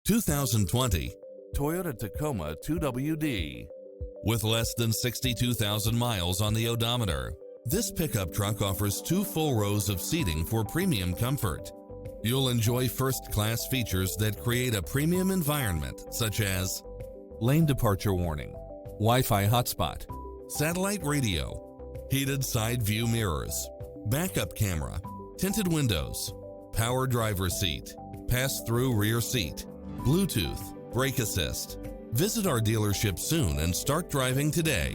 2020 Toyota Tacoma 2WD. With less than 62,000 miles on the odometer, this pickup truck offers 2 full rows of seating for premium comfort. You'll enjoy first-class features that create a premium environment, such as lane departure warning, Wi-Fi hotspot, satellite radio, heated side view mirrors, backup camera, tinted windows, power driver seat, pass-through rear seat, Bluetooth, brake assist. Visit our dealership soon and start driving today.